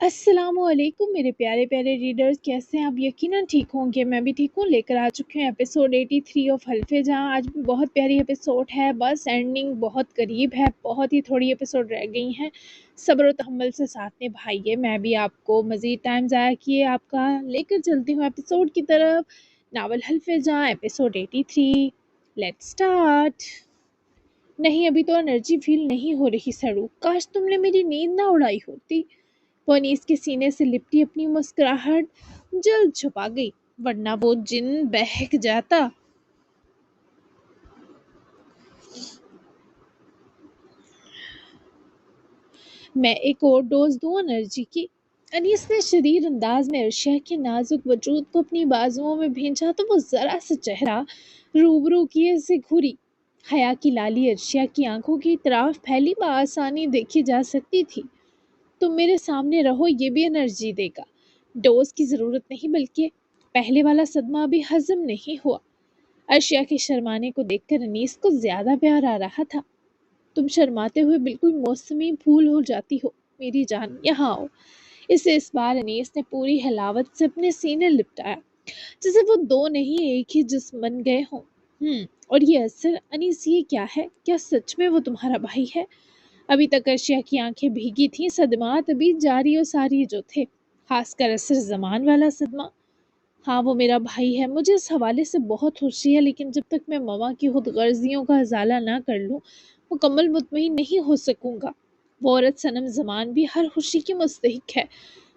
السلام علیکم میرے پیارے پیارے ریڈرز، کیسے ہیں آپ؟ یقیناً ٹھیک ہوں گے، میں بھی ٹھیک ہوں۔ لے کر آ چکے ہیں ایپیسوڈ 83 آف حلف جہاں۔ آج بھی بہت پیاری ایپیسوڈ ہے، بس اینڈنگ بہت قریب ہے، بہت ہی تھوڑی ایپیسوڈ رہ گئی ہیں۔ صبر و تحمل سے ساتھ نبھائیے، میں بھی آپ کو مزید ٹائم ضائع کیے آپ کا لے کر چلتی ہوں ایپیسوڈ کی طرف۔ ناول حلف جہاں ایپیسوڈ 83، لیٹس اسٹارٹ۔ نہیں، ابھی تو انرجی فیل نہیں ہو رہی سڑو، کاش تم نے میری نیند نہ اڑائی ہوتی۔ وہ انیس کے سینے سے لپٹی اپنی مسکراہٹ جلد چھپا گئی، ورنہ وہ جن بہک جاتا۔ میں ایک اور ڈوز دوں انرجی کی؟ انیس نے شریر انداز میں ارشیا کے نازک وجود کو اپنی بازوؤں میں بھینچا تو وہ ذرا سا چہرہ روبرو کیے سے گھری۔ حیا کی لالی ارشیا کی آنکھوں کی طرف پھیلی بآسانی دیکھی جا سکتی تھی۔ تم میرے سامنے رہو، یہ بھی انرجی دے گا۔ ڈوز کی ضرورت نہیں، بلکہ پہلے والا صدمہ ابھی ہضم نہیں ہوا۔ ارشیا کے شرمانے کو دیکھ کر انیس کو زیادہ پیار آ رہا تھا۔ تم شرماتے ہوئے بالکل موسمی پھول ہو جاتی ہو میری جان، یہاں آؤ۔ اس بار انیس نے پوری حلاوت سے اپنے سینے لپٹایا، جیسے وہ دو نہیں ایک ہی جسم بن گئے ہوں۔ اور یہ اثر انیس، یہ کیا ہے؟ کیا سچ میں وہ تمہارا بھائی ہے؟ ابھی تک ارشیا کی آنکھیں بھیگی تھیں، صدمات ابھی جاری و ساری جو تھے، خاص کر اثر زمان والا صدمہ۔ ہاں، وہ میرا بھائی ہے، مجھے اس حوالے سے بہت خوشی ہے، لیکن جب تک میں ماما کی خود غرضیوں کا ازالہ نہ کر لوں مکمل مطمئن نہیں ہو سکوں گا۔ وہ عورت صنم زمان بھی ہر خوشی کی مستحق ہے۔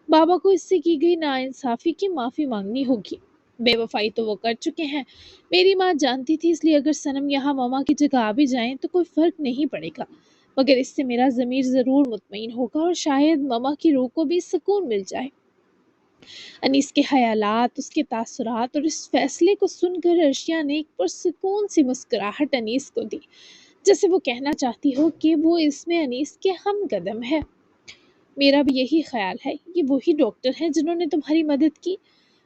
بابا کو اس سے کی گئی ناانصافی کی معافی مانگنی ہوگی۔ بے وفائی تو وہ کر چکے ہیں، میری ماں جانتی تھی، اس لیے اگر صنم یہاں ماما کی جگہ آ بھی جائیں تو کوئی فرق نہیں پڑے گا، مگر اس سے میرا ضمیر ضرور مطمئن ہوگا اور شاید ماما کی روح کو بھی سکون مل جائے۔ انیس کے خیالات، اس کے تاثرات اور اس فیصلے کو سن کر ارشیا نے ایک پرسکون سی مسکراہٹ انیس کو دی، جیسے وہ کہنا چاہتی ہو کہ وہ اس میں انیس کے ہم قدم ہے۔ میرا بھی یہی خیال ہے، یہ وہی ڈاکٹر ہیں جنہوں نے تمہاری مدد کی۔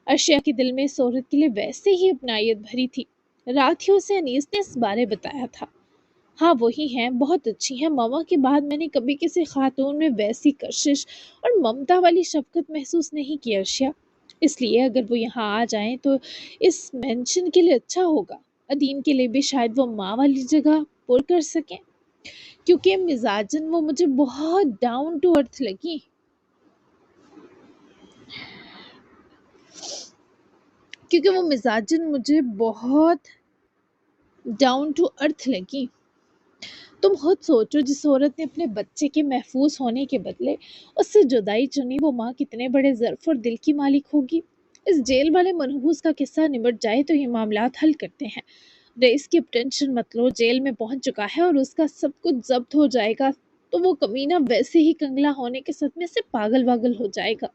ارشیا کے دل میں اس عورت کے لیے ویسے ہی اپنائیت بھری تھی، رات ہی اسے انیس نے اس بارے بتایا تھا۔ ہاں وہی ہیں، بہت اچھی ہیں، ماما کے بعد میں نے کبھی کسی خاتون میں ویسی کشش اور ممتا والی شفقت محسوس نہیں کی ارشیا۔ اس لیے اگر وہ یہاں آ جائیں تو اس مینشن کے لیے اچھا ہوگا، ادین کے لیے بھی شاید وہ ماں والی جگہ پر کر سکیں، کیونکہ مزاجن وہ مجھے بہت ڈاؤن ٹو ارتھ لگی۔ تم خود سوچو، جس عورت نے اپنے بچے کے محفوظ ہونے کے بدلے اس سے جدائی چنی، وہ ماں کتنے بڑے ظرف اور دل کی مالک ہوگی۔ اس جیل والے منحوس کا قصہ نمٹ جائے تو یہ معاملات حل کرتے ہیں۔ رئیس کی ٹینشن مت لو، جیل میں پہنچ چکا ہے اور اس کا سب کچھ ضبط ہو جائے گا تو وہ کمینہ ویسے ہی کنگلا ہونے کے صدمے سے پاگل واگل ہو جائے گا۔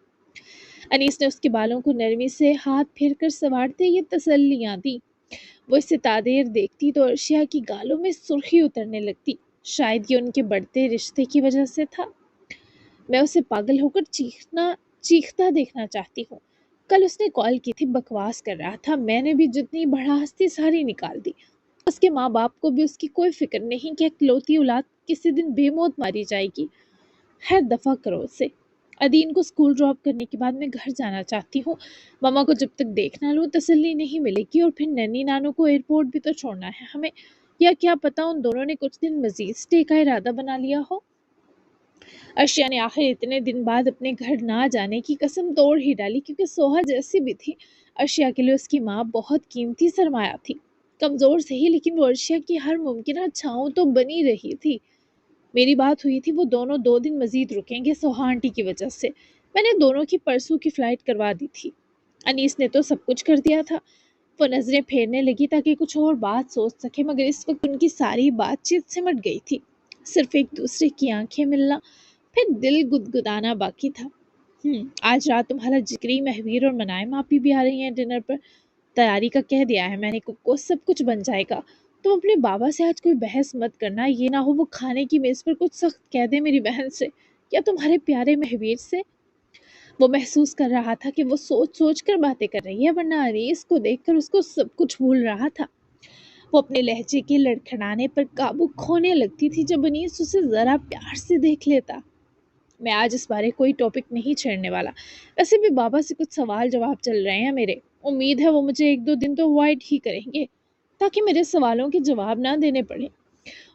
انیس نے اس کے بالوں کو نرمی سے ہاتھ پھیر کر سنوارتے یہ تسلیاں دی۔ وہ اسے تادیر دیکھتی تو ارشیا کی گالوں میں سرخی اترنے لگتی، شاید یہ ان کے بڑھتے رشتے کی وجہ سے تھا۔ میں اسے پاگل ہو کر چیختا دیکھنا چاہتی ہوں۔ کل اس نے کال کی تھی، بکواس کر رہا تھا، میں نے بھی جتنی بڑھاس تھی ساری نکال دی۔ اس کے ماں باپ کو بھی اس کی کوئی فکر نہیں کہ اکلوتی اولاد کسی دن بے موت ماری جائے گی۔ خیر دفع کرو اسے۔ ادین کو اسکول ڈراپ کرنے کے بعد میں گھر جانا چاہتی ہوں، ماما کو جب تک دیکھ نہ لوں تسلی نہیں ملے گی، اور پھر ننی نانو کو ایئرپورٹ بھی تو چھوڑنا ہے ہمیں، یا کیا پتا ان دونوں نے کچھ دن مزید سٹے کا ارادہ بنا لیا ہو۔ ارشیا نے آخر اتنے دن بعد اپنے گھر نہ جانے کی قسم توڑ ہی ڈالی، کیونکہ سوہا جیسی بھی تھی، ارشیا کے لیے اس کی ماں بہت قیمتی سرمایہ تھی۔ کمزور سے ہی، لیکن وہ ارشیا کی ہر ممکنہ چھاؤں تو بنی رہی تھی۔ میری بات ہوئی تھی وہ دونوں 2 دن مزید رکیں گے سوہا آنٹی کی وجہ سے، میں نے دونوں کی پرسوں کی فلائٹ کروا دی تھی۔ انیس نے تو سب کچھ کر دیا تھا۔ وہ نظریں پھیرنے لگی تاکہ کچھ اور بات سوچ سکے، مگر اس وقت ان کی ساری بات چیت سمٹ گئی تھی، صرف ایک دوسرے کی آنکھیں ملنا، پھر دل گدگدانا باقی تھا۔ آج رات تمہارا جگری مہویر اور منائم آپی بھی آ رہی ہیں ڈنر پر، تیاری کا کہہ دیا ہے میں نے کو سب کچھ بن جائے گا۔ تم اپنے بابا سے آج کوئی بحث مت کرنا، یہ نہ ہو وہ کھانے کی میز پر کچھ سخت کہہ دے میری بہن سے یا تمہارے پیارے مہویر سے۔ وہ محسوس کر رہا تھا کہ وہ سوچ سوچ کر باتیں کر رہی ہے، ورنہ انیس کو دیکھ کر اس کو سب کچھ بھول رہا تھا۔ وہ اپنے لہجے کے لڑکھڑانے پر قابو کھونے لگتی تھی جب انیس اسے ذرا پیار سے دیکھ لیتا۔ میں آج اس بارے کوئی ٹاپک نہیں چھیڑنے والا۔ ویسے بھی بابا سے کچھ سوال جواب چل رہے ہیں میرے، امید ہے وہ مجھے 1-2 دن تو اوائڈ ہی کریں گے تاکہ میرے سوالوں کے جواب نہ دینے پڑے۔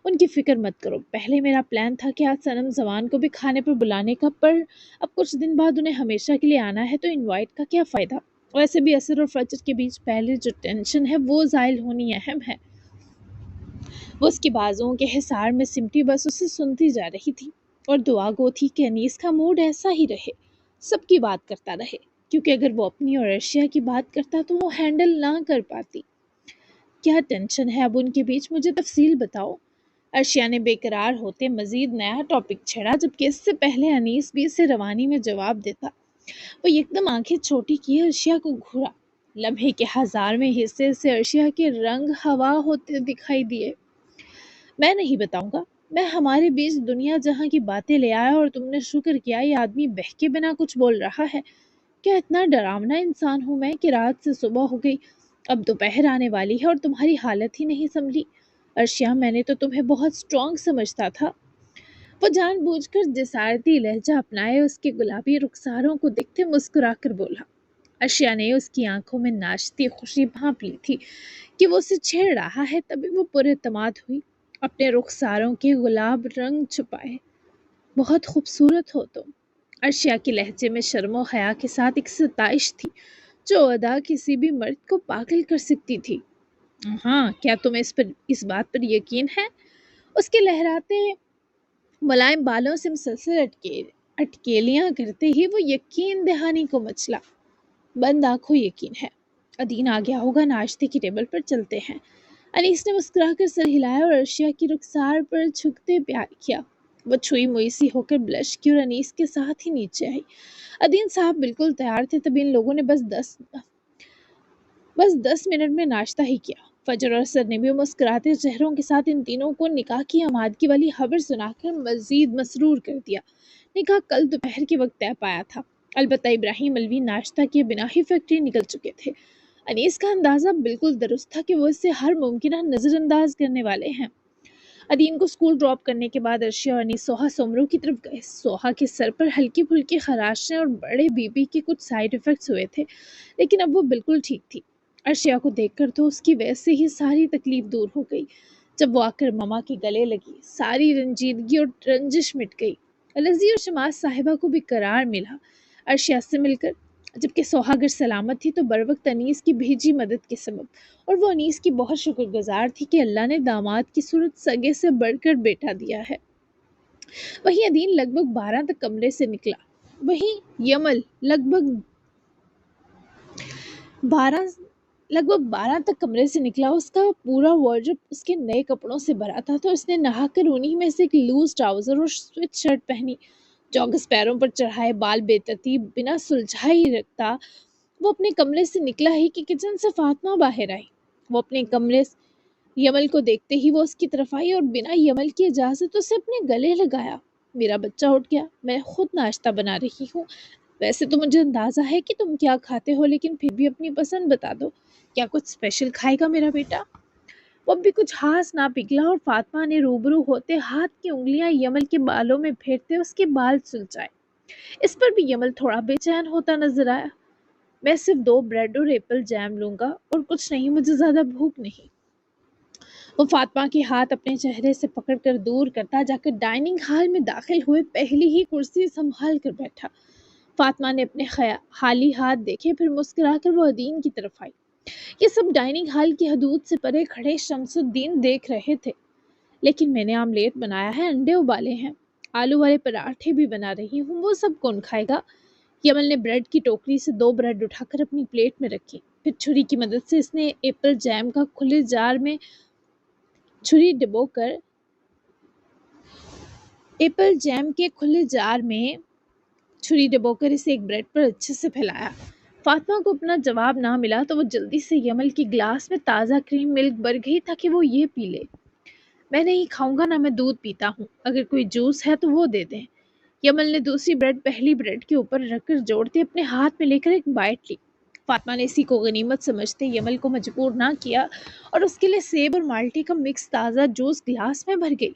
ان کی فکر مت کرو، پہلے میرا پلان تھا کہ آج صنم زمان کو بھی کھانے پر بلانے کا، پر اب کچھ دن بعد انہیں ہمیشہ کے لیے آنا ہے تو انوائٹ کا کیا فائدہ۔ ویسے بھی عصر اور فجر کے بیچ پہلے جو ٹینشن ہے وہ زائل ہونی اہم ہے۔ وہ اس کی بازوؤں کے حصار میں سمٹی بس اسے سنتی جا رہی تھی اور دعا گو تھی کہ انیس کا موڈ ایسا ہی رہے، سب کی بات کرتا رہے، کیونکہ اگر وہ اپنی اور ارشیا کی بات کرتا تو وہ ہینڈل نہ کر پاتی۔ کیا ٹینشن ہے اب ان کے بیچ، مجھے تفصیل بتاؤ۔ ارشیا نے بے قرار ہوتے مزید نیا ٹاپک چھیڑا، جبکہ اس سے پہلے انیس بھی اسے روانی میں جواب دیتا۔ وہ یکدم آنکھیں چھوٹی کیے ارشیا کو گھورا۔ لمحے کے 1000ویں حصے سے ارشیا کے رنگ ہوا ہوتے دکھائی دیے۔ میں نہیں بتاؤں گا، میں ہمارے بیچ دنیا جہاں کی باتیں لے آیا اور تم نے شکر کیا یہ آدمی بہکے بنا کچھ بول رہا ہے۔ کیا اتنا ڈراونا انسان ہوں میں کہ رات سے صبح ہو گئی، اب دوپہر آنے والی ہے اور تمہاری حالت ہی نہیں سنبھلی؟ ارشیا میں نے تو تمہیں بہت اسٹرانگ سمجھتا تھا۔ وہ جان بوجھ کر جسارتی لہجہ اپنائے اس کے گلابی رخساروں کو دیکھتے مسکرا کر بولا۔ ارشیا نے اس کی آنکھوں میں ناشتی خوشی بھانپ لی تھی کہ وہ اسے چھیڑ رہا ہے، تبھی وہ پر اعتماد ہوئی، اپنے رخساروں کے گلاب رنگ چھپائے۔ بہت خوبصورت ہو تم۔ ارشیا کے لہجے میں شرم و حیا کے ساتھ ایک ستائش تھی جو ادا کسی بھی مرد کو پاگل کر سکتی تھی۔ ہاں، کیا تمہیں اس بات پر یقین ہے؟ اس کے لہراتے ملائم بالوں سے مسلسل اٹکیلیاں کرتے ہی وہ یقین دہانی کو مچلا۔ بند آنکھوں یقین ہے۔ ادین آ گیا ہوگا، ناشتے کی ٹیبل پر چلتے ہیں۔ انیس نے مسکرا کر سر ہلایا اور ارشیا کی رخسار پر جھکتے پیار کیا۔ وہ چھوئی موئی سی ہو کر بلش کی اور انیس کے ساتھ ہی نیچے آئی۔ ادین صاحب بالکل تیار تھے، تب ان لوگوں نے بس 10 منٹ میں ناشتہ ہی کیا۔ فجر اور عصر نے بھی مسکراتے چہروں کے ساتھ ان تینوں کو نکاح کی آمادگی والی خبر سنا کر مزید مسرور کر دیا۔ نکاح کل دوپہر کے وقت طے پایا تھا، البتہ ابراہیم الوی ناشتہ کیے بنا ہی فیکٹری نکل چکے تھے۔ انیس کا اندازہ بالکل درست تھا کہ وہ اسے ہر ممکنہ نظر انداز کرنے والے ہیں۔ ادین کو اسکول ڈراپ کرنے کے بعد ارشیا اور انیس سوہا سومرو کی طرف گئے۔ سوہا کے سر پر ہلکی پھلکی خراشیں اور بڑے بی پی کے کچھ سائیڈ ایفیکٹس ہوئے تھے، لیکن اب وہ بالکل ٹھیک تھی۔ ارشیا کو دیکھ کر تو اس کی ویسے ہی ساری تکلیف دور ہو گئی۔ جب وہ آ کر ماما کے گلے لگی، ساری رنجیدگی اور رنجش مٹ گئی۔ لذیذ اور شماس صاحبہ کو بھی قرار ملا ارشیا سے مل کر، جبکہ سوہا اگر سلامت تھی تو بروقت انیس کی بھیجی مدد کے سبب، اور وہ انیس کی بہت شکر گزار تھی کہ اللہ نے داماد کی صورت سگے سے بڑھ کر بیٹا دیا ہے۔ وہیں ادین لگ بھگ 12 تک کمرے سے نکلا۔ وہیں یمل لگ بھگ 12 تک کمرے سے نکلا۔ اس کا پورا وارڈروب اس کے نئے کپڑوں سے بھرا تھا، تو اس نے نہا کر انہی میں سے ایک لوز ٹراؤزر اور سویٹ شرٹ پہنی۔ جوگس پیروں پر چڑھائے بال بے ترتیب بنا سلجھائے ہی رکھتا وہ اپنے کمرے سے نکلا ہی کہ کچن سے فاطمہ باہر آئی۔ وہ اپنے کمرے یمل کو دیکھتے ہی وہ اس کی طرف آئی اور بنا یمل کی اجازت اسے اپنے گلے لگایا۔ میرا بچہ اٹھ گیا، میں خود ناشتہ بنا رہی ہوں۔ ویسے تو مجھے اندازہ ہے کہ تم کیا کھاتے ہو، لیکن پھر بھی اپنی پسند بتا دو۔ کیا کچھ اسپیشل کھائے گا میرا بیٹا؟ وہ بھی کچھ ہاس نہ پگھلا اور فاطمہ نے روبرو ہوتے ہاتھ کی انگلیاں یمل کے بالوں میں پھیرتے اس کے بال سلجھائے۔ اس پر بھی یمل تھوڑا بے چین ہوتا نظر آیا۔ میں صرف 2 بریڈ اور ایپل جیم لوں گا اور کچھ نہیں، مجھے زیادہ بھوک نہیں۔ وہ فاطمہ کے ہاتھ اپنے چہرے سے پکڑ کر دور کرتا جا کر ڈائننگ ہال میں داخل ہوئے پہلی ہی کرسی سنبھال کر بیٹھا۔ فاطمہ نے اپنے خالی ہاتھ دیکھے، پھر مسکرا کر وہ ادین کی طرف آئی۔ یہ سب ڈائننگ ہال کی حدود سے پرے کھڑے شمس الدین دیکھ رہے تھے۔ لیکن میں نے آملیٹ بنایا ہے، انڈے ابالے ہیں، آلو والے پراٹھے بھی بنا رہی ہوں، وہ سب کون کھائے گا؟ یمل نے بریڈ کی ٹوکری سے 2 بریڈ اٹھا کر اپنی پلیٹ میں رکھی، پھر چھری کی مدد سے اس نے ایپل جیم کا کھلے جار میں چھری ڈبو کر اسے ایک بریڈ پر اچھے سے پھیلایا۔ فاطمہ کو اپنا جواب نہ ملا تو وہ جلدی سے یمل کے گلاس میں تازہ کریم ملک بھر گئی تاکہ وہ یہ پی لے۔ میں نہیں کھاؤں گا، نہ میں دودھ پیتا ہوں، اگر کوئی جوس ہے تو وہ دے دیں۔ یمل نے دوسری بریڈ پہلی بریڈ کے اوپر رکھ کر جوڑتے اپنے ہاتھ میں لے کر ایک بائٹ لی۔ فاطمہ نے اسی کو غنیمت سمجھتے یمل کو مجبور نہ کیا اور اس کے لیے سیب اور مالٹے کا مکس تازہ جوس گلاس میں بھر گئی۔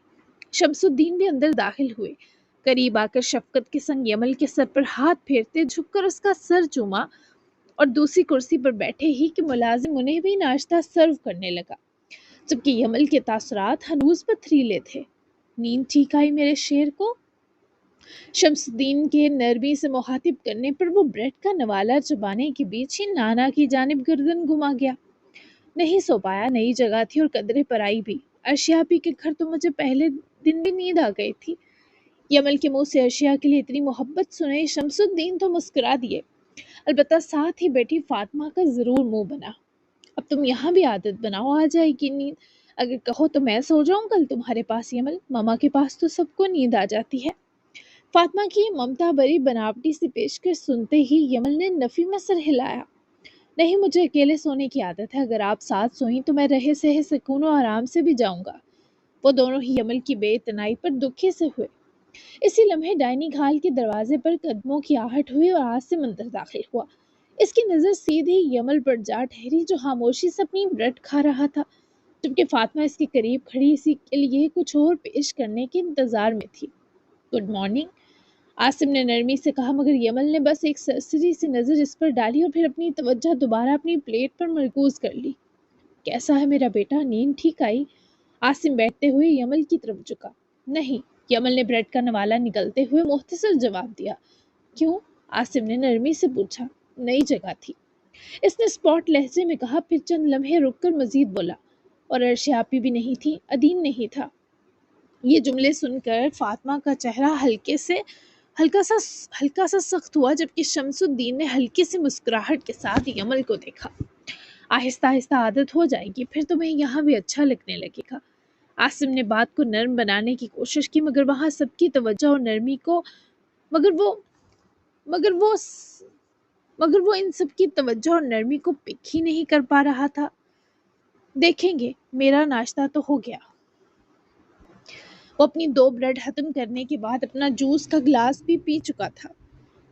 شمس الدین بھی اندر داخل ہوئے۔ قریب آ کر شفقت کے سنگ یمل کے سر پر ہاتھ پھیرتے جھک کر اس کا سر چوما اور دوسری کرسی پر بیٹھے ہی کہ ملازم انہیں بھی ناشتہ سرو کرنے لگا، جبکہ یمل کے تاثرات ہنوز پتھریلے تھے۔ نیند ٹھیک آئی میرے شیر کو؟ شمس الدین کے نرمی سے مخاطب کرنے پر وہ بریڈ کا نوالا چبانے کے بیچ ہی نانا کی جانب گردن گھما گیا۔ نہیں سو پایا، نئی جگہ تھی اور قدرے پر آئی بھی۔ ارشیا پی کے گھر تو مجھے پہلے دن بھی نیند آ گئی تھی۔ یمل کے منہ سے ارشیا کے لیے اتنی محبت سنے شمس الدین تو مسکرا دیے، البتہ ساتھ ہی بیٹھی فاطمہ کا ضرور منہ بنا۔ اب تم یہاں بھی عادت بناؤ، آ جائے گی نیند، اگر کہو تو میں سو جاؤں کل تمہارے پاس۔ یمل، ماما کے پاس تو سب کو نیند آ جاتی ہے۔ فاطمہ کی ممتا بری بناوٹی سی پیشکش سنتے ہی یمل نے نفی میں سر ہلایا۔ نہیں، مجھے اکیلے سونے کی عادت ہے، اگر آپ ساتھ سوئیں تو میں رہے سہے سکون و آرام سے بھی جاؤں گا۔ وہ دونوں ہی یمل کی بے اتنائی پر دکھی سے ہوئے۔ اسی لمحے ڈائننگ ہال کے دروازے پر قدموں کی آہٹ ہوئی اور عاصم اندر داخل ہوا۔ اس کی نظر سیدھی یمل پر جا ٹھہری جو خاموشی سے اپنی بریڈ کھا رہا تھا، جبکہ فاطمہ اس کے قریب کھڑی اسی کے لیے کچھ اور پیش کرنے کے انتظار میں تھی۔ گڈ مارننگ، عاصم نے نرمی سے کہا، مگر یمل نے بس ایک سرسری سی نظر اس پر ڈالی اور پھر اپنی توجہ دوبارہ اپنی پلیٹ پر مرکوز کر لی۔ کیسا ہے میرا بیٹا، نیند ٹھیک آئی؟ عاصم بیٹھتے ہوئے یمل کی طرف جھکا۔ نہیں، یمل نے بریڈ کا نوالا نگلتے ہوئے مختصر جواب دیا۔ کیوں؟ عاصم نے نرمی سے پوچھا۔ نئی جگہ تھی، اس نے اسپاٹ لہجے میں کہا، پھر چند لمحے رک کر مزید بولا، اور ارشیاپی بھی نہیں تھی، ادین نہیں تھا۔ یہ جملے سن کر فاطمہ کا چہرہ ہلکا سا سخت ہوا، جبکہ شمس الدین نے ہلکی سی مسکراہٹ کے ساتھ یمل کو دیکھا۔ آہستہ آہستہ عادت ہو جائے گی، پھر تمہیں یہاں بھی اچھا لگنے لگے گا۔ عاصم نے بات کو نرم بنانے کی کوشش کی، مگر وہاں سب کی توجہ اور نرمی کو مگر وہ ان سب کی توجہ اور نرمی کو پک ہی نہیں کر پا رہا تھا۔ دیکھیں گے، میرا ناشتہ تو ہو گیا۔ وہ اپنی 2 بریڈ ختم کرنے کے بعد اپنا جوس کا گلاس بھی پی چکا تھا۔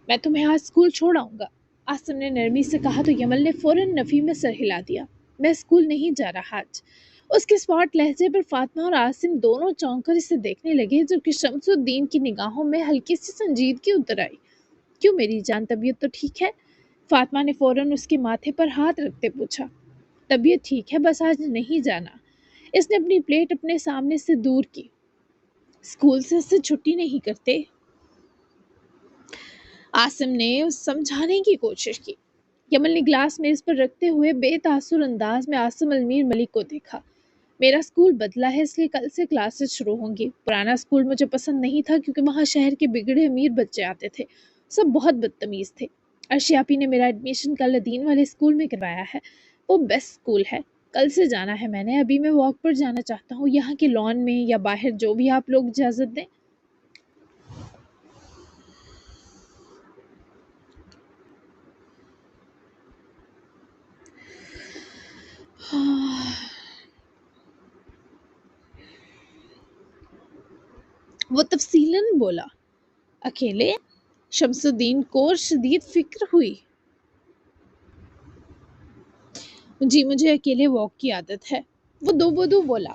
میں تمہیں آج اسکول چھوڑ آؤں گا، عاصم نے نرمی سے کہا تو یمل نے فوراً نفی میں سر ہلا دیا۔ میں اسکول نہیں جا رہا آج۔ اس کے اسپاٹ لہجے پر فاطمہ اور عاصم دونوں چونک کر اسے دیکھنے لگے، جبکہ شمس الدین کی نگاہوں میں ہلکی سی سنجیدگی اتر آئی۔ کیوں میری جان، طبیعت تو ٹھیک ہے؟ فاطمہ نے فوراً اس کے ماتھے پر ہاتھ رکھتے پوچھا۔ طبیعت ٹھیک ہے، بس آج نہیں جانا۔ اس نے اپنی پلیٹ اپنے سامنے سے دور کی۔ اسکول سے چھٹی نہیں کرتے؟ عاصم نے سمجھانے کی کوشش کی۔ یمل نے گلاس میز پر رکھتے ہوئے بے تاثر انداز میں عاصم المیر ملک کو دیکھا۔ میرا اسکول بدلا ہے، اس لیے کل سے کلاسز شروع ہوں گی۔ پرانا اسکول مجھے پسند نہیں تھا کیونکہ وہاں شہر کے بگڑے امیر بچے آتے تھے، سب بہت بدتمیز تھے۔ ارشیاپی نے میرا ایڈمیشن کل ادین والے اسکول میں کروایا ہے، وہ بیسٹ اسکول ہے۔ کل سے جانا ہے میں نے، ابھی میں واک پر جانا چاہتا ہوں، یہاں کے لان میں یا باہر، جو بھی آپ لوگ اجازت دیں۔ وہ تفصیلاً بولا۔ اکیلے؟ شمس الدین کو شدید فکر ہوئی۔ جی، مجھے اکیلے واک کی عادت ہے، وہ دو بدو بولا۔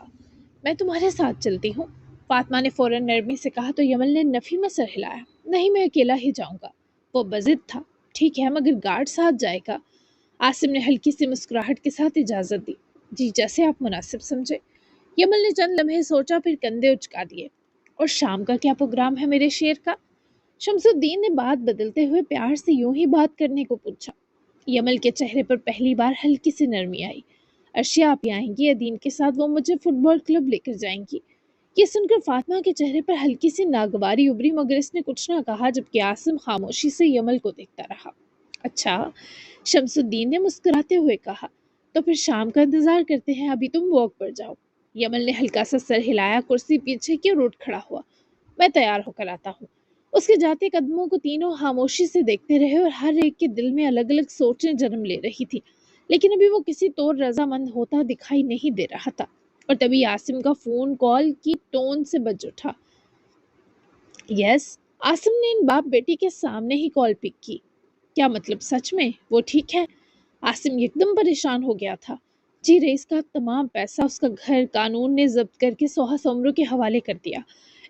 میں تمہارے ساتھ چلتی ہوں، فاطمہ نے فوراً نرمی سے کہا تو یمل نے نفی میں سر ہلایا۔ نہیں، میں اکیلا ہی جاؤں گا۔ وہ بضد تھا۔ ٹھیک ہے، مگر گارڈ ساتھ جائے گا۔ عاصم نے ہلکی سی مسکراہٹ کے ساتھ اجازت دی۔ جی، جیسے آپ مناسب سمجھے۔ یمل نے چند لمحے سوچا، پھر کندھے اچکا دیے۔ اور شام کا کیا پروگرام ہے میرے شیر کا؟ شمس الدین نے بات بدلتے ہوئے پیار سے یوں ہی بات کرنے کو پوچھا۔ یمل کے چہرے پر پہلی بار ہلکی سی نرمی آئی۔ ارشیا آپ آئیں گی، ادین کے ساتھ وہ مجھے فٹ بال کلب لے کر جائیں گی۔ یہ سن کر فاطمہ کے چہرے پر ہلکی سی ناگواری ابھری، مگر اس نے کچھ نہ کہا، جبکہ عاصم خاموشی سے یمل کو دیکھتا رہا۔ اچھا، شمس الدین نے مسکراتے ہوئے کہا، تو پھر شام کا انتظار کرتے ہیں، ابھی تم واک پر جاؤ۔ یمل نے ہلکا سا سر ہلایا، کرسی پیچھے کی اور اٹھ کھڑا ہوا۔ میں تیار ہو کر آتا ہوں۔ اس کے جاتے قدموں کو تینوں خاموشی سے دیکھتے رہے اور ہر ایک کے دل میں الگ الگ سوچیں جنم لے رہی تھی، لیکن ابھی وہ کسی طور رضامند ہوتا دکھائی نہیں دے رہا تھا۔ اور تبھی عاصم کا فون کال کی ٹون سے بج اٹھا۔ یس، عاصم نے ان باپ بیٹی کے سامنے ہی کال پک کی۔ کیا مطلب، سچ میں وہ ٹھیک ہے؟ عاصم یکدم پریشان ہو گیا تھا۔ جی، رئیس کا تمام پیسہ، اس کا گھر قانون نے ضبط کر کے سوہا سومروں کے حوالے کر دیا۔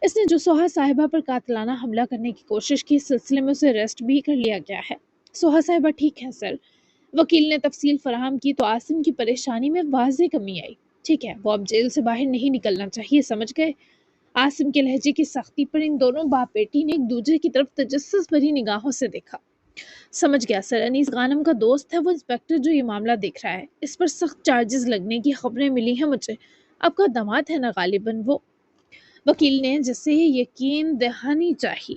اس نے جو سوہا صاحبہ پر قاتلانہ حملہ کرنے کی کوشش کی، اس سلسلے میں اسے ریسٹ بھی کر لیا گیا ہے۔ سوہا صاحبہ ٹھیک ہے سر، وکیل نے تفصیل فراہم کی تو عاصم کی پریشانی میں واضح کمی آئی۔ ٹھیک ہے، وہ اب جیل سے باہر نہیں نکلنا چاہیے، سمجھ گئے؟ عاصم کے لہجے کی سختی پر ان دونوں باپ بیٹی نے ایک دوسرے کی طرف تجسس بھری نگاہوں سے دیکھا۔ سمجھ گیا سر، انیس غانم کا دوست ہے وہ انسپکٹر جو یہ معاملہ دیکھ رہا ہے، اس پر سخت چارجز لگنے کی خبریں ملی ہیں مجھے۔ آپ کا داماد ہے نا غالباً وہ؟ وکیل نے جسے یقین دہانی چاہی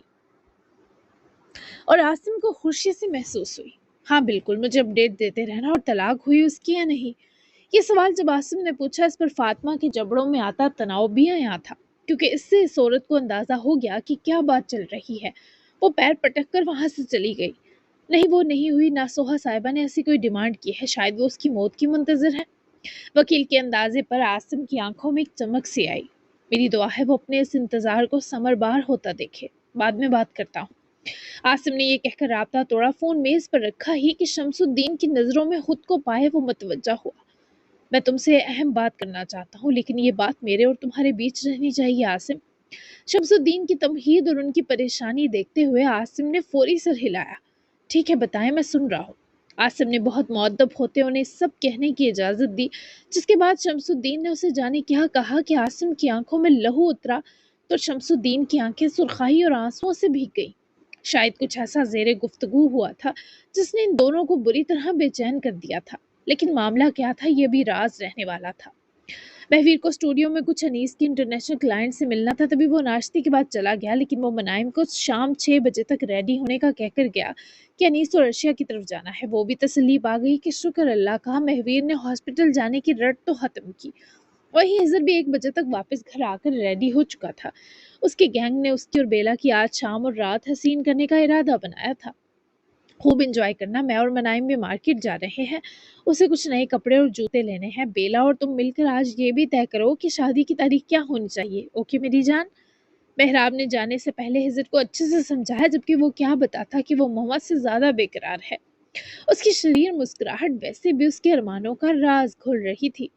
اور عاصم کو خوشی سے محسوس ہوئی۔ ہاں بالکل، مجھے اپڈیٹ دیتے رہنا۔ اور طلاق ہوئی اس کی یا نہیں؟ یہ سوال جب عاصم نے پوچھا، اس پر فاطمہ کے جبڑوں میں آتا تناؤ بھی آیا تھا، کیونکہ اس سے اس عورت کو اندازہ ہو گیا کہ کیا بات چل رہی ہے۔ وہ پیر پٹک کر وہاں سے چلی گئی۔ نہیں، وہ نہیں ہوئی، نہ سوہا صاحبہ نے ایسی کوئی ڈیمانڈ کی ہے، شاید وہ اس کی موت کی منتظر ہے۔ وکیل کے اندازے پر عاصم کی آنکھوں میں ایک چمک سی آئی۔ میری دعا ہے وہ اپنے اس انتظار کو ثمر بار ہوتا دیکھے، بعد میں بات کرتا ہوں۔ عاصم نے یہ کہہ کر رابطہ توڑا، فون میز پر رکھا ہی کہ شمس الدین کی نظروں میں خود کو پائے وہ متوجہ ہوا۔ میں تم سے اہم بات کرنا چاہتا ہوں، لیکن یہ بات میرے اور تمہارے بیچ رہنی چاہیے عاصم۔ شمس الدین کی تمہید اور ان کی پریشانی دیکھتے ہوئے عاصم نے فوری سر ہلایا۔ ٹھیک ہے بتائیں، میں سن رہا ہوں۔ عاصم نے بہت مؤدب ہوتے انہیں سب کہنے کی اجازت دی، جس کے بعد شمس الدین نے اسے جانے کیا کہا کہ عاصم کی آنکھوں میں لہو اترا تو شمس الدین کی آنکھیں سرخائی اور آنسوؤں سے بھیگ گئی۔ شاید کچھ ایسا زیر گفتگو ہوا تھا جس نے ان دونوں کو بری طرح بے چین کر دیا تھا، لیکن معاملہ کیا تھا یہ بھی راز رہنے والا تھا۔ مہویر کو اسٹوڈیو میں کچھ انیس کی انٹرنیشنل کلائنٹ سے ملنا تھا، تبھی وہ ناشتے کے بعد چلا گیا، لیکن وہ منائم کو شام 6 بجے تک ریڈی ہونے کا کہہ کر گیا کہ انیس اور ارشیا کی طرف جانا ہے۔ وہ بھی تسلی پا گئی کہ شکر اللہ کا مہویر نے ہاسپٹل جانے کی رٹ تو ختم کی۔ وہی ہزر بھی 1 بجے تک واپس گھر آ کر ریڈی ہو چکا تھا۔ اس کے گینگ نے اس کی اور بیلا کی آج شام اور رات حسین کرنے کا ارادہ بنایا تھا۔ خوب انجوائے کرنا، میں اور منائم بھی مارکیٹ جا رہے ہیں، اسے کچھ نئے کپڑے اور جوتے لینے ہیں۔ بیلا اور تم مل کر آج یہ بھی طے کرو کہ شادی کی تاریخ کیا ہونی چاہیے، اوکے میری جان؟ محراب نے جانے سے پہلے ہزر کو اچھے سے سمجھایا، جبکہ وہ کیا بتاتا کہ وہ محمد سے زیادہ بے قرار ہے۔ اس کی شریر مسکراہٹ ویسے بھی اس کے ارمانوں کا راز کھول رہی تھی۔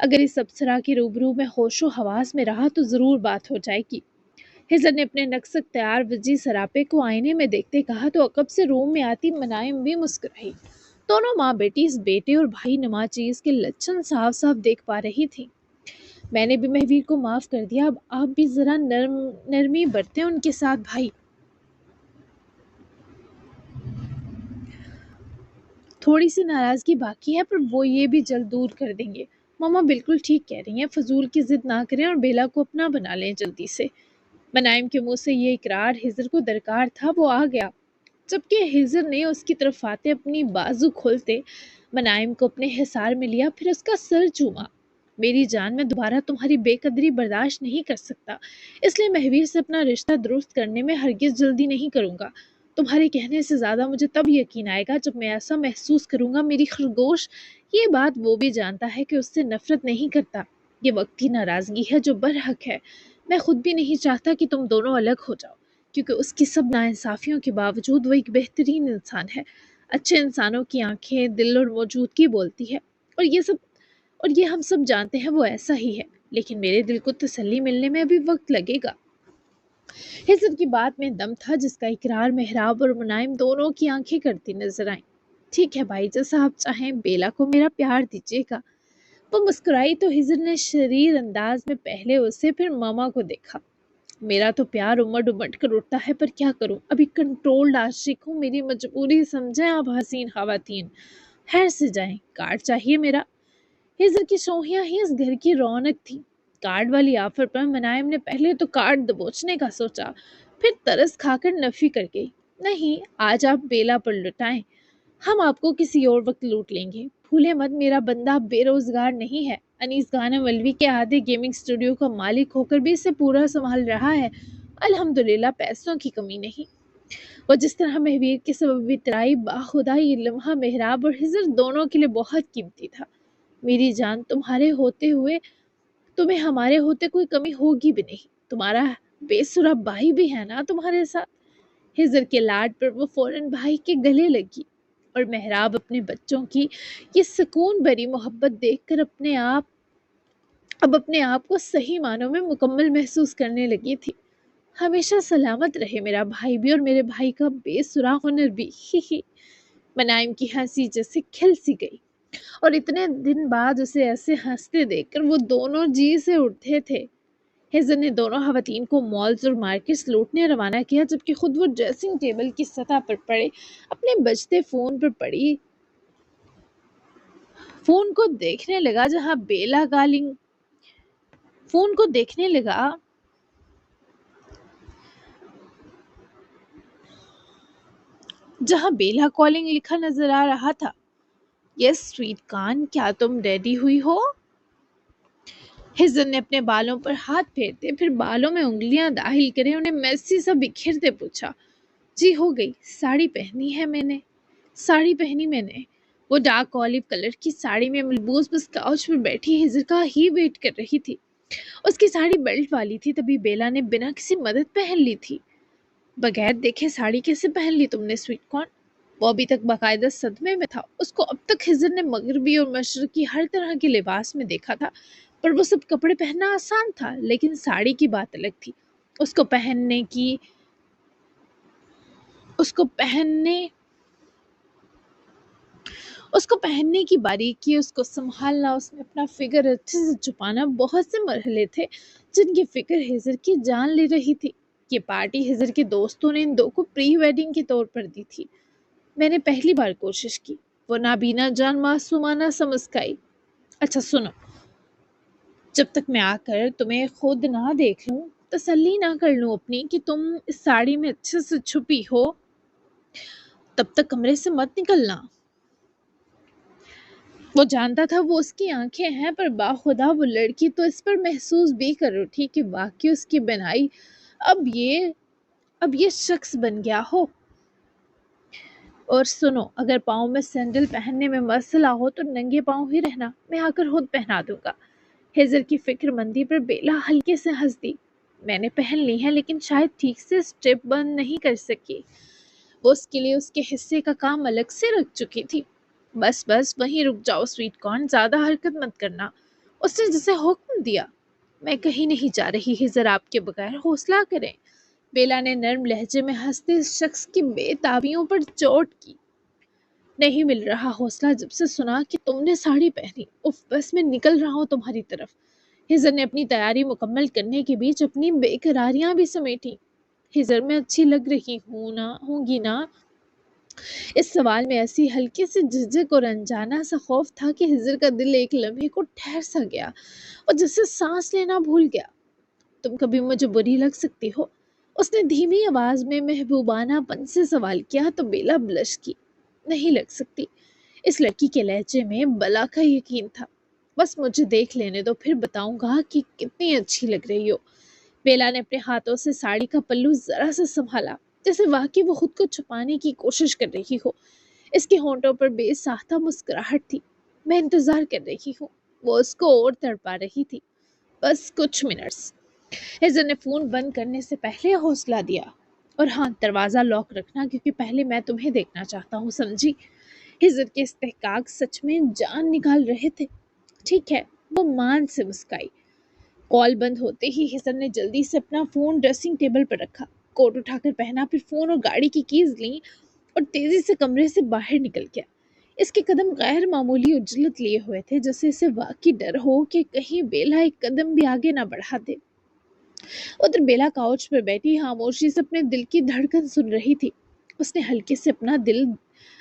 اگر اس ابصرا کے روبرو میں ہوش و حواس میں رہا تو ضرور بات ہو جائے گی۔ ہزر نے اپنے نقص اختیار وجی سراپے کو آئینے میں دیکھتے کہا تو عقب سے روم میں آتی منائم بھی مسکرائی۔ دونوں ماں بیٹی اس بیٹے اور بھائی نما چیز کے لچھن صاف صاف دیکھ پا رہی تھی۔ میں نے بھی مہویر کو معاف کر دیا، اب آپ بھی ذرا نرمی برتیں ان کے ساتھ بھائی۔ تھوڑی سی ناراضگی باقی ہے پر وہ یہ بھی جلد دور کر دیں گے۔ ماما بالکل ٹھیک کہہ رہی ہیں، فضول کی ضد نہ کریں اور بیلا کو اپنا بنا لیں جلدی سے۔ منائم کے منہ سے یہ اقرار ہزر کو درکار تھا، وہ آ گیا۔ جبکہ ہزر نے اس کی طرف آتے اپنی بازو کھولتے منائم کو اپنے حصار میں لیا، پھر اس کا سر چوما۔ میری جان، میں دوبارہ تمہاری بے قدری برداشت نہیں کر سکتا، اس لیے مہویر سے اپنا رشتہ درست کرنے میں ہرگز جلدی نہیں کروں گا۔ تمہارے کہنے سے زیادہ مجھے تب یقین آئے گا جب میں ایسا محسوس کروں گا میری خرگوش یہ بات وہ بھی جانتا ہے کہ اس سے نفرت نہیں کرتا، یہ وقتی ناراضگی ہے جو برحق ہے۔ میں خود بھی نہیں چاہتا کہ تم دونوں الگ ہو جاؤ، کیونکہ اس کی سب ناانصافیوں کے باوجود وہ ایک بہترین انسان ہے۔ اچھے انسانوں کی آنکھیں دل اور موجودگی بولتی ہے، اور یہ ہم سب جانتے ہیں وہ ایسا ہی ہے، لیکن میرے دل کو تسلی ملنے میں ابھی وقت لگے گا۔ ہزر کی بات میں دم تھا جس کا اقرار محراب اور منائم دونوں کی آنکھیں کرتی نظر آئیں۔ ٹھیک ہے بھائی، جیسا آپ چاہیں، بیلا کو میرا پیار دیجیے گا۔ وہ مسکرائی تو ہزر نے شریر انداز میں پہلے اسے پھر ماما کو دیکھا۔ میرا تو پیار امڈ امڈ کر اٹھتا ہے، پر کیا کروں، ابھی کنٹرولڈ عاشق ہوں، میری مجبوری سمجھیں آپ حسین خواتین۔ خیر سے جائیں، کارڈ چاہیے میرا؟ ہزر کی شوہیاں ہی اس گھر کی رونق تھی۔ کارڈ والی آفر پر منائم نے پہلے تو کارڈ دبوچنے کا سوچا، پھر ترس کھا کر نفی کر گئی۔ نہیں، آج آپ بیلا پر لٹائیں، ہم آپ کو کسی اور وقت لوٹ لیں گے۔ بھولے مت میرا بندہ بے روزگار نہیں ہے، انیس غانم الوی کے آدھے گیمنگ اسٹوڈیو کا مالک ہو کر بھی اسے پورا سنبھال رہا ہے، الحمدللہ پیسوں کی کمی نہیں۔ وہ جس طرح مہویر کے سبب اترائی، باخدا یہ لمحہ محراب اور ہزر دونوں کے لیے بہت قیمتی تھا۔ میری جان، تمہارے ہوتے ہوئے تمہیں ہمارے ہوتے کوئی کمی ہوگی بھی نہیں، تمہارا بے سرا بھائی بھی ہے نا تمہارے ساتھ۔ ہزر کے لاڈ پر وہ فوراً بھائی کے گلے لگی، اور محراب اپنے بچوں کی یہ سکون بھری محبت دیکھ کر اپنے آپ اب اپنے آپ کو صحیح معنوں میں مکمل محسوس کرنے لگی تھی۔ ہمیشہ سلامت رہے میرا بھائی بھی اور میرے بھائی کا بے سراغ ہنر بھی۔ ہی ہی۔ منائم کی ہنسی جیسے کھل سی گئی، اور اتنے دن بعد اسے ایسے ہنستے دیکھ کر وہ دونوں جی سے اٹھتے تھے۔ ہیزن نے دونوں خواتین کو مالز اور مارکیٹس لوٹنے روانہ کیا، جبکہ خود وہ ڈریسنگ ٹیبل کی سطح پر پڑے اپنے بجتے فون پر پڑی فون کو دیکھنے لگا فون کو دیکھنے لگا جہاں بیلا کالنگ لکھا نظر آ رہا تھا۔ یس سویٹ کان، کیا تم ریڈی ہوئی ہو؟ ہزن نے اپنے بالوں پر ہاتھ پھیرتے پھر بالوں میں انگلیاں داخل کرے انہیں میسی سا بکھیرتے پوچھا۔ جی ہو گئی، ساڑی پہنی میں نے۔ وہ ڈارک اولیو کلر کی ساڑی میں ملبوس بس کاؤچ پر بیٹھی ہزر کا ہی ویٹ کر رہی تھی۔ اس کی ساڑی بیلٹ والی تھی، تبھی بیلا نے بنا کسی مدد پہن لی تھی۔ بغیر دیکھے ساڑی کیسے پہن لی تم نے سویٹ کارن؟ وہ ابھی تک باقاعدہ صدمے میں تھا۔ اس کو اب تک ہزر نے مغربی اور مشرقی ہر طرح کے لباس میں دیکھا تھا، پر وہ سب کپڑے پہننا آسان تھا، لیکن ساڑی کی بات الگ تھی۔ اس کو پہننے کی باریکی، اس کو سنبھالنا، اس میں اپنا فگر اچھے سے چھپانا، بہت سے مرحلے تھے جن کی فکر ہزر کی جان لے رہی تھی۔ یہ پارٹی ہزر کے دوستوں نے ان دو کو پری ویڈنگ کے طور پر دی تھی۔ میں نے پہلی بار کوشش کی، وہ نابینا جان معصومانہ سا مسکرائی۔ اچھا سنو، جب تک میں آ کر تمہیں خود نہ دیکھ لوں، تسلی نہ کر لوں اپنی کہ تم اس ساڑی میں اچھے سے چھپی ہو، تب تک کمرے سے مت نکلنا۔ وہ جانتا تھا وہ اس کی آنکھیں ہیں، پر باخدا وہ لڑکی تو اس پر محسوس بھی کر اٹھی کہ واقعی اس کی بنائی اب یہ شخص بن گیا ہو۔ اور سنو، اگر پاؤں میں سینڈل پہننے میں مسئلہ ہو تو ننگے پاؤں ہی رہنا، میں آ کر خود پہنا دوں گا۔ ہیزر کی فکر مندی پر بیلا ہلکے سے ہنس دی۔ میں نے پہن لی ہے، لیکن شاید ٹھیک سے سٹیپ بند نہیں کر سکی۔ وہ اس کے لیے اس کے حصے کا کام الگ سے رکھ چکی تھی۔ بس وہیں رک جاؤ سویٹ کارن، زیادہ حرکت مت کرنا، اس نے جسے حکم دیا۔ میں کہیں نہیں جا رہی ہیزر، آپ کے بغیر حوصلہ کریں۔ بیلا نے نرم لہجے میں ہنستے اس شخص کی بے تابیوں پر چوٹ کی۔ نہیں مل رہا حوصلہ جب سے سنا کہ تم نے ساڑی پہنی۔ اف، بس میں نکل رہا ہوں تمہاری طرف۔ ہزر نے اپنی تیاری مکمل کرنے کے بیچ اپنی بے قراریاں بھی سمیٹی۔ ہزر، میں اچھی لگ رہی ہوں گی نا؟ اس سوال میں ایسی ہلکی سی جھجک اور انجانا سا خوف تھا کہ ہزر کا دل ایک لمحے کو ٹھہر سا گیا اور جسے سانس لینا بھول گیا۔ تم کبھی مجھے بری لگ سکتی ہو؟ اس نے دھیمی آواز میں محبوبانہ پن سے سوال کیا تو بیلا بلش کی۔ نہیں لگ سکتی۔ اس لڑکی کے لہجے میں بلا کا یقین تھا۔ بس مجھے دیکھ لینے دو، پھر بتاؤں گا کہ کتنی اچھی لگ رہی ہو۔ بیلا نے اپنے ہاتھوں سے ساڑی کا پلو ذرا سا سنبھالا، جیسے واقعی وہ خود کو چھپانے کی کوشش کر رہی ہو۔ اس کے ہونٹوں پر بے ساختہ مسکراہٹ تھی۔ میں انتظار کر رہی ہوں۔ وہ اس کو اور تڑپا رہی تھی۔ بس کچھ منٹس۔ ہیزر نے فون بند کرنے سے پہلے حوصلہ دیا۔ اور ہاں، دروازہ لاک رکھنا، کیونکہ پہلے میں تمہیں دیکھنا چاہتا ہوں، سمجھی؟ ہزر کے استحقاق سچ میں جان نکال رہے تھے۔ ٹھیک ہے، وہ مان سے مسکرائی۔ کال بند ہوتے ہی ہزر نے جلدی سے اپنا فون ڈریسنگ ٹیبل پر رکھا، کوٹ اٹھا کر پہنا، پھر فون اور گاڑی کی کیز لیں اور تیزی سے کمرے سے باہر نکل گیا۔ اس کے قدم غیر معمولی عجلت لیے ہوئے تھے، جیسے اسے واقعی ڈر ہو کہ کہیں بیلا ایک قدم بھی آگے نہ بڑھا دے۔ ادھر بیلا کاؤچ پر بیٹھی خاموشی سے اپنے دل کی دھڑکن سن رہی تھی۔ اس نے ہلکے سے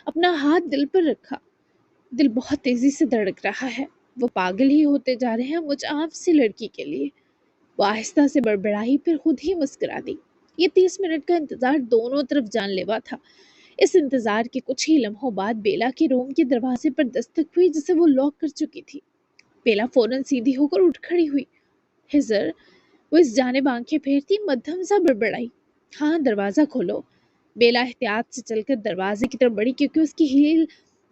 اپنا ہاتھ دل پر رکھا۔ دل بہت تیزی سے دھڑک رہا ہے، وہ پاگل ہی ہوتے جا رہے ہیں مجھ عام سی لڑکی کے لیے۔ وہ آہستہ سے بڑبڑائی، پھر خود ہی مسکرا دی۔ یہ 30 منٹ کا انتظار دونوں طرف جان لیوا تھا۔ اس انتظار کے کچھ ہی لمحوں بعد بیلا کے روم کے دروازے پر دستک ہوئی، جسے وہ لاک کر چکی تھی۔ بیلا فوراً سیدھی ہو کر اٹھ کھڑی ہوئی۔ ہزر، وہ اس جانب آنکھیں پھیرتی مدھم سا بڑبڑائی۔ ہاں، دروازہ کھولو۔ بیلا احتیاط سے چل کر دروازے کی طرف بڑھی، کیونکہ اس کی ہیل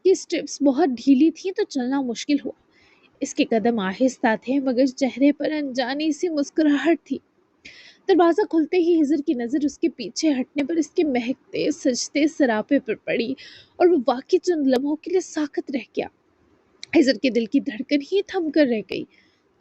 کی سٹرپس بہت ڈھیلی تھیں تو چلنا مشکل ہوا۔ اس کے قدم آہستہ تھے، مگر چہرے پر انجانی سی مسکراہٹ تھی۔ دروازہ کھلتے ہی ہزر کی نظر اس کے پیچھے ہٹنے پر اس کے مہکتے سجتے سراپے پر پڑی، اور وہ واقعی چند لمحوں کے لیے ساکت رہ گیا۔ ہزر کے دل کی دھڑکن ہی تھم کر رہ گئی۔